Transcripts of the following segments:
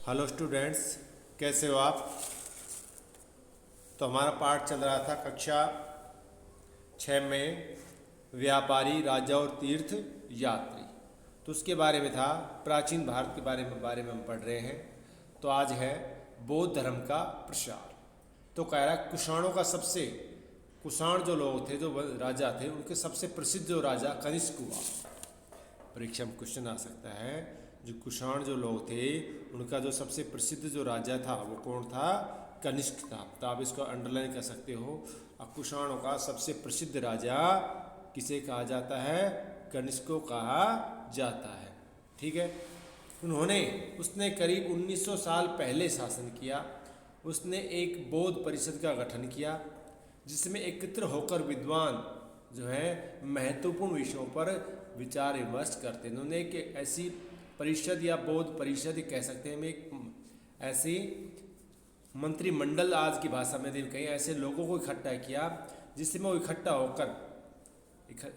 Hello students, कैसे हो आप। तो हमारा पाठ चल रहा था कक्षा 6 में व्यापारी, राजा और तीर्थ यात्री। तो उसके बारे में था, प्राचीन भारत के बारे में हम पढ़ रहे हैं। तो आज है बौद्ध धर्म का प्रसार। तो कह रहा है कुषाण जो लोग थे, जो राजा थे, उनके सबसे प्रसिद्ध जो राजा कनिष्क हुआ। परीक्षा में क्वेश्चन आ सकता है, जो कुषाण जो लोग थे उनका जो सबसे प्रसिद्ध जो राजा था वो कौन था? कनिष्क था। तो आप इसको अंडरलाइन कर सकते हो। अब कुषाणों का सबसे प्रसिद्ध राजा किसे कहा जाता है? कनिष्क को कहा जाता है। ठीक है। उसने करीब 1900 साल पहले शासन किया। उसने एक बौद्ध परिषद का गठन किया जिसमें एकत्र होकर विद्वान जो है महत्वपूर्ण विषयों पर विचार विमर्श करते हैं। उन्होंने एक ऐसी परिषद या बौद्ध परिषद कह सकते हैं, एक ऐसी मंत्रिमंडल आज की भाषा में कहीं ऐसे लोगों को इकट्ठा किया जिसमें वो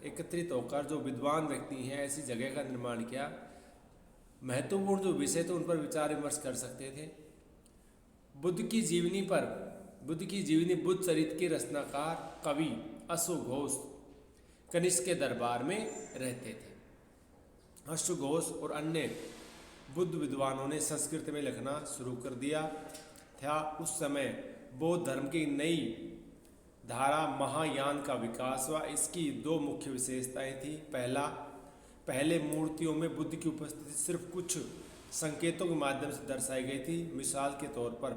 एकत्रित होकर जो विद्वान व्यक्ति हैं ऐसी जगह का निर्माण किया। महत्वपूर्ण जो विषय थे उन पर विचार विमर्श कर सकते थे। बुद्ध की जीवनी, बुद्ध चरित्र के रचनाकार कवि अश्वघोष कनिष्क के दरबार में रहते थे। अश्वघोष और अन्य बुद्ध विद्वानों ने संस्कृत में लिखना शुरू कर दिया था। उस समय बौद्ध धर्म की नई धारा महायान का विकास हुआ। इसकी दो मुख्य विशेषताएं थी। पहले मूर्तियों में बुद्ध की उपस्थिति सिर्फ कुछ संकेतों के माध्यम से दर्शाई गई थी। मिसाल के तौर पर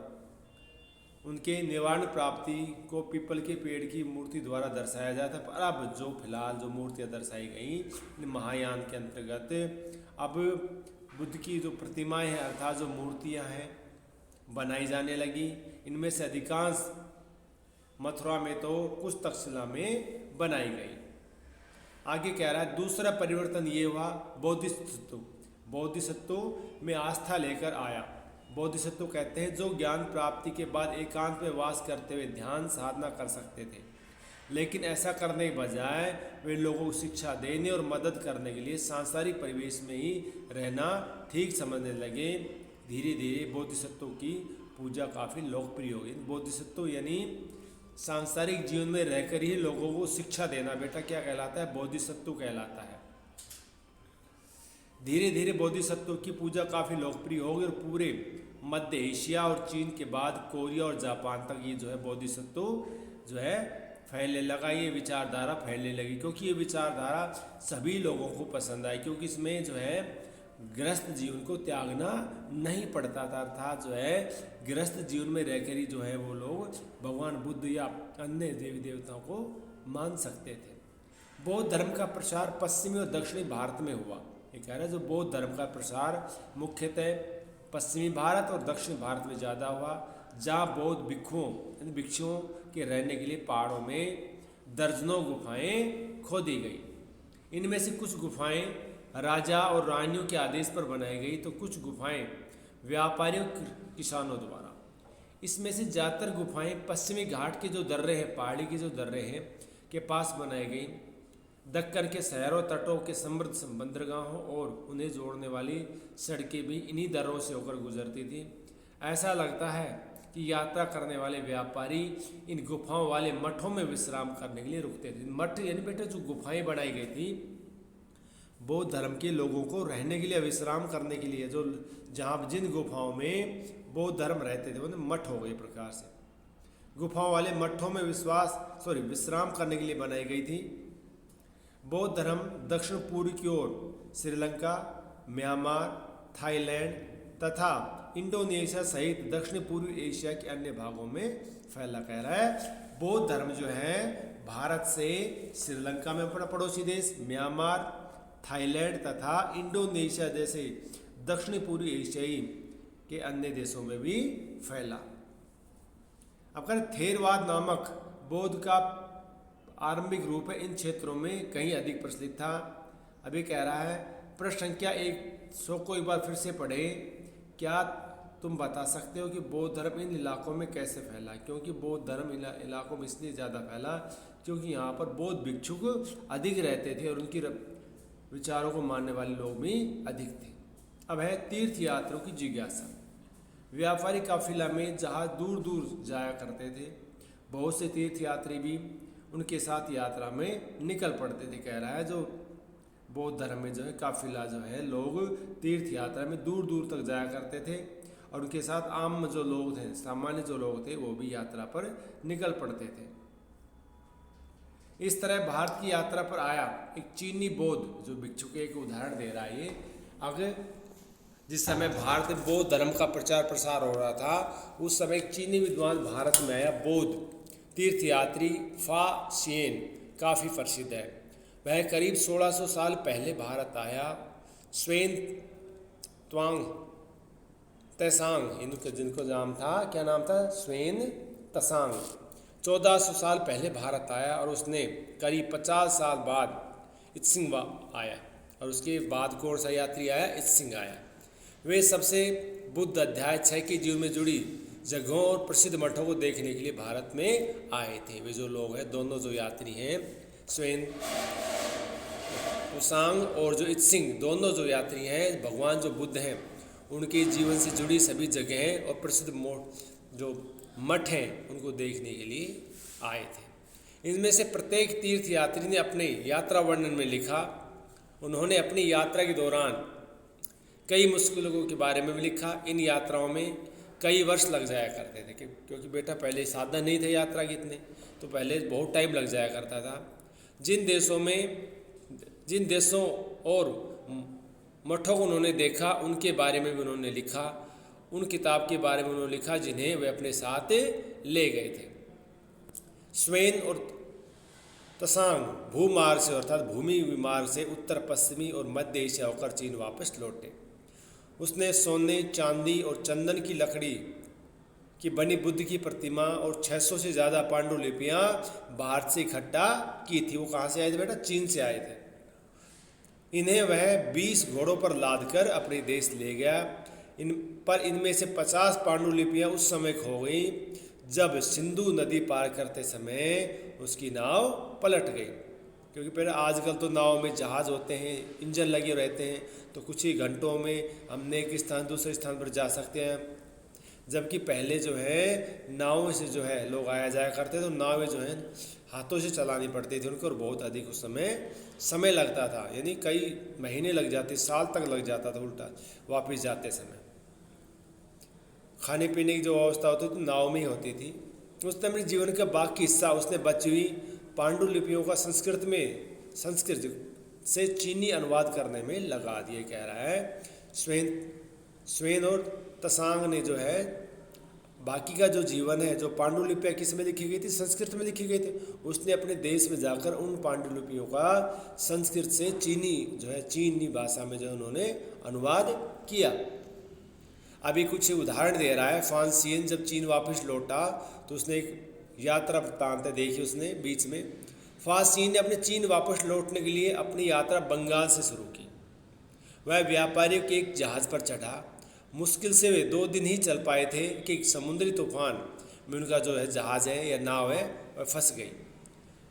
उनके निवारण प्राप्ति को पीपल के पेड़ की मूर्ति द्वारा दर्शाया जाता। पर अब जो फिलहाल जो मूर्तियाँ दर्शाई गई महायान के अंतर्गत, अब बुद्ध की जो प्रतिमाएं हैं अर्थात जो मूर्तियाँ हैं बनाई जाने लगी। इनमें से अधिकांश मथुरा में तो कुछ तक्षशिला में बनाई गई। आगे कह रहा है, दूसरा परिवर्तन ये हुआ, बोधिसत्व में आस्था लेकर आया। बोधिसत्व कहते हैं जो ज्ञान प्राप्ति के बाद एकांत में वास करते हुए ध्यान साधना कर सकते थे, लेकिन ऐसा करने के बजाय वे लोगों को शिक्षा देने और मदद करने के लिए सांसारिक परिवेश में ही रहना ठीक समझने लगे। धीरे धीरे बोधिसत्व की पूजा काफ़ी लोकप्रिय हो गई। बोधिसत्व यानी सांसारिक जीवन में रहकर ही लोगों को शिक्षा देना, बेटा क्या कहलाता है? बोधिसत्व कहलाता है। धीरे धीरे बोधिसत्व की पूजा काफ़ी लोकप्रिय हो गई और पूरे मध्य एशिया और चीन के बाद कोरिया और जापान तक ये जो है बोधिसत्व जो है फैलने लगा। ये विचारधारा फैलने लगी क्योंकि ये विचारधारा सभी लोगों को पसंद आई, क्योंकि इसमें जो है गृहस्थ जीवन को त्यागना नहीं पड़ता था। अर्थात जो है गृहस्थ जीवन में रहकर ही जो है वो लोग भगवान बुद्ध या अन्य देवी देवताओं को मान सकते थे। बौद्ध धर्म का प्रसार पश्चिमी और दक्षिणी भारत में हुआ। ये कह रहा है जो बौद्ध धर्म का प्रसार मुख्यतः पश्चिमी भारत और दक्षिण भारत में ज़्यादा हुआ, जहाँ बौद्ध भिक्षुओं के रहने के लिए पहाड़ों में दर्जनों गुफाएं खोदी गई। इनमें से कुछ गुफाएं राजा और रानियों के आदेश पर बनाई गई, तो कुछ गुफाएं व्यापारियों किसानों द्वारा। इसमें से ज़्यादातर गुफाएं पश्चिमी घाट के जो दर्रे हैं, पहाड़ी के जो दर्रे हैं के पास बनाई गई। दक्कन के शहरों, तटों के समृद्ध बंदरगाहों और उन्हें जोड़ने वाली सड़कें भी इन्हीं दर्रों से होकर गुजरती थी। ऐसा लगता है कि यात्रा करने वाले व्यापारी इन गुफाओं वाले मठों में विश्राम करने के लिए रुकते थे। मठ यानी बेटा जो गुफाएं बनाई गई थी बौद्ध धर्म के लोगों को रहने के लिए, विश्राम करने के लिए, जो जहाँ जिन गुफाओं में बौद्ध धर्म रहते थे वो मठ हो गए प्रकार से। गुफाओं वाले मठों में विश्राम करने के लिए बनाई गई थी। बौद्ध धर्म दक्षिण पूर्व की ओर श्रीलंका, म्यांमार, थाईलैंड तथा इंडोनेशिया सहित दक्षिण पूर्वी एशिया के अन्य भागों में फैला। कह रहा है बौद्ध धर्म जो है भारत से श्रीलंका में अपना पड़ोसी देश, म्यांमार, थाईलैंड तथा इंडोनेशिया जैसे दक्षिण पूर्वी एशियाई के अन्य देशों में भी फैला। अब कह थेरवाद नामक बौद्ध का आरंभिक रूप है इन क्षेत्रों में कहीं अधिक प्रचलित था। अभी कह रहा है प्रश्न संख्या 100 को एक बार फिर से पढ़े। क्या तुम बता सकते हो कि बौद्ध धर्म इन इलाकों में कैसे फैला? क्योंकि बौद्ध धर्म इलाकों में इसलिए ज़्यादा फैला क्योंकि यहाँ पर बौद्ध भिक्षुक अधिक रहते थे और उनकी विचारों को मानने वाले लोग भी अधिक थे। अब है तीर्थ यात्रियों की जिज्ञासा। व्यापारी काफिला में जहाज दूर दूर जाया करते थे। बहुत से तीर्थयात्री भी उनके साथ यात्रा में निकल पड़ते थे। कह रहा है जो बौद्ध धर्म में जो है काफिला जो है लोग तीर्थ यात्रा में दूर दूर तक जाया करते थे और उनके साथ आम जो लोग थे, सामान्य जो लोग थे, वो भी यात्रा पर निकल पड़ते थे। इस तरह भारत की यात्रा पर आया एक चीनी बौद्ध, जो भिक्षु के एक उदाहरण दे रहा है ये। अगर जिस समय भारत में बौद्ध धर्म का प्रचार प्रसार हो रहा था, उस समय एक चीनी विद्वान भारत में आया। बौद्ध तीर्थयात्री फा सियेन काफ़ी प्रसिद्ध है। वह करीब 1600 साल पहले भारत आया। स्वेन त्वांग तैसांग, जिनको नाम था, क्या नाम था, स्वेन तसांग, 1400 साल पहले भारत आया और उसने करीब 50 साल बाद इत्सिंग आया। और उसके बाद कौन सा यात्री आया, इत्सिंग आया। वे सबसे बुद्ध अध्याय 6 के जीवन में जुड़ी जगहों और प्रसिद्ध मठों को देखने के लिए भारत में आए थे। वे जो लोग हैं, दोनों जो यात्री हैं, स्वेन तुसांग और जो इत्सिंग, दोनों जो यात्री हैं, भगवान जो बुद्ध हैं उनके जीवन से जुड़ी सभी जगहें और प्रसिद्ध जो मठ हैं उनको देखने के लिए आए थे। इनमें से प्रत्येक तीर्थ यात्री ने अपने यात्रा वर्णन में लिखा। उन्होंने अपनी यात्रा के दौरान कई मुश्किलों के बारे में भी लिखा। इन यात्राओं में कई वर्ष लग जाया करते थे, क्योंकि बेटा पहले साधन नहीं थे यात्रा के इतने, तो पहले बहुत टाइम लग जाया करता था। जिन देशों और मठों को उन्होंने देखा, उनके बारे में भी उन्होंने लिखा। उन किताब के बारे में उन्होंने लिखा जिन्हें वे अपने साथ ले गए थे। स्वेन और तसांग भूमार्ग से, अर्थात भूमि मार्ग से उत्तर पश्चिमी और मध्य एशिया होकर चीन वापस लौटे। उसने सोने, चांदी और चंदन की लकड़ी की बनी बुद्ध की प्रतिमा और 600 से ज़्यादा पांडुलिपियाँ भारत से इकट्ठा की थी। वो कहाँ से आए थे बेटा, चीन से आए थे। इन्हें वह 20 घोड़ों पर लादकर अपने देश ले गया। इनमें से 50 पांडुलिपियाँ उस समय खो गई जब सिंधु नदी पार करते समय उसकी नाव पलट गई। क्योंकि पहले आजकल तो नाव में जहाज़ होते हैं, इंजन लगे रहते हैं, तो कुछ ही घंटों में हमने एक स्थान दूसरे स्थान पर जा सकते हैं। जबकि पहले जो है नावों से जो है लोग आया जाया करते, तो नावें जो हैं हाथों से चलानी पड़ती थी उनको, और बहुत अधिक उस समय लगता था। यानी कई महीने लग जाते, साल तक लग जाता था उल्टा वापस जाते समय। खाने पीने की जो व्यवस्था होती थी नाव में ही होती थी। उसने अपने जीवन का बाकी हिस्सा उसने बची हुई पांडुलिपियों का संस्कृत से चीनी अनुवाद करने में लगा दिए। कह रहा है स्वेन और तसांग ने जो है बाकी का जो जीवन है, जो पांडुलिपियाँ किस में लिखी गई थी, संस्कृत में लिखी गई थी, उसने अपने देश में जाकर उन पांडुलिपियों का संस्कृत से चीनी भाषा में जो उन्होंने अनुवाद किया। अभी कुछ उदाहरण दे रहा है। फांसियन जब चीन वापस लौटा तो उसने एक यात्रा वृत्तांत देखी उसने बीच में। फांसियन ने अपने चीन वापस लौटने के लिए अपनी यात्रा बंगाल से शुरू की। वह व्यापारियों के एक जहाज़ पर चढ़ा। मुश्किल से वे 2 दिन ही चल पाए थे कि एक समुद्री तूफान में उनका जो है जहाज़ है या नाव है वह फंस गई।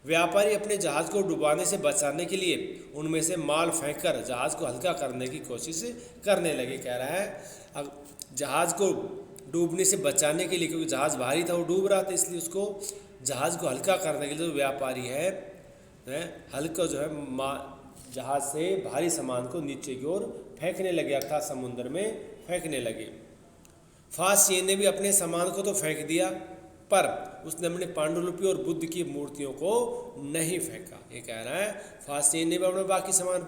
व्यापारी अपने जहाज़ को डुबाने से बचाने के लिए उनमें से माल फेंककर जहाज़ को हल्का करने की कोशिश करने लगे। कह रहा है जहाज़ को डूबने से बचाने के लिए, क्योंकि जहाज़ भारी था, वो डूब रहा था, इसलिए उसको जहाज़ को हल्का करने के लिए जो व्यापारी है हल्का जो है जहाज़ से भारी सामान को नीचे की ओर फेंकने लगे, अर्थात समुद्र में फेंकने लगे। फांसियन ने भी अपने सामान को तो फेंक दिया, पर उसने अपने पांडुलिपि और बुद्ध की मूर्तियों को नहीं फेंका। ये कह रहा है फांसियन ने भी अपने बाकी सामान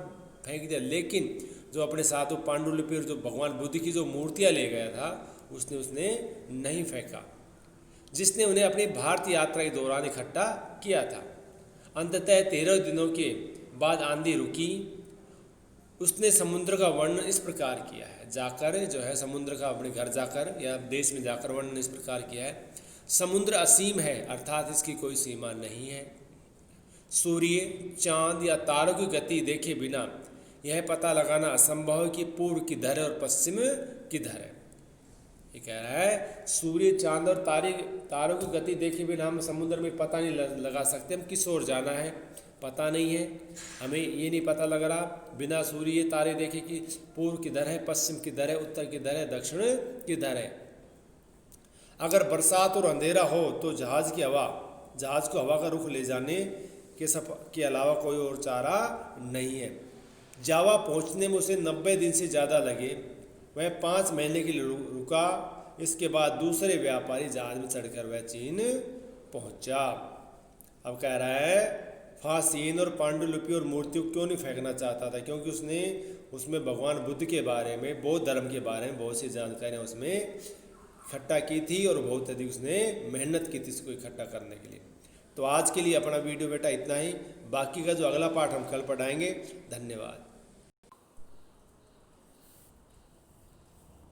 फेंक दिया, लेकिन जो अपने साथ वो पांडुलिपि और जो भगवान बुद्ध की जो मूर्तियाँ ले गया था उसने नहीं फेंका, जिसने उन्हें अपनी भारत यात्रा के दौरान इकट्ठा किया था। अंततः 13 दिनों के बाद आंधी रुकी। उसने समुद्र का वर्णन इस प्रकार किया है, जाकर जो है समुद्र का अपने घर जाकर या देश में जाकर वर्णन इस प्रकार किया है। समुद्र असीम है, अर्थात इसकी कोई सीमा नहीं है। सूर्य, चांद या तारों की गति देखे बिना यह पता लगाना असंभव है कि पूर्व किधर है और पश्चिम किधर है। ये कह रहा है सूर्य, चांद और तारों की गति देखे बिना हम समुद्र में पता नहीं लगा सकते हम किस ओर जाना है, पता नहीं है। हमें ये नहीं पता लग रहा बिना सूर्य तारे देखे कि पूर्व किधर है, पश्चिम किधर है, उत्तर किधर है, दक्षिण किधर है। अगर बरसात और अंधेरा हो तो जहाज़ को हवा का रुख ले जाने के अलावा कोई और चारा नहीं है। जावा पहुंचने में उसे 90 दिन से ज़्यादा लगे। वह 5 महीने के लिए रुका। इसके बाद दूसरे व्यापारी जहाज में चढ़कर वह चीन पहुंचा। अब कह रहा है फासीन और पांडुलिपि और मूर्तियों क्यों नहीं फेंकना चाहता था, क्योंकि उसने उसमें भगवान बुद्ध के बारे में, बौद्ध धर्म के बारे में बहुत सी जानकारियाँ उसमें इकट्ठा की थी और बहुत अधिक उसने मेहनत की थी इसको इकट्ठा करने के लिए। तो आज के लिए अपना वीडियो बेटा इतना ही। बाकी का जो अगला पार्ट हम कल पढ़ाएंगे। धन्यवाद।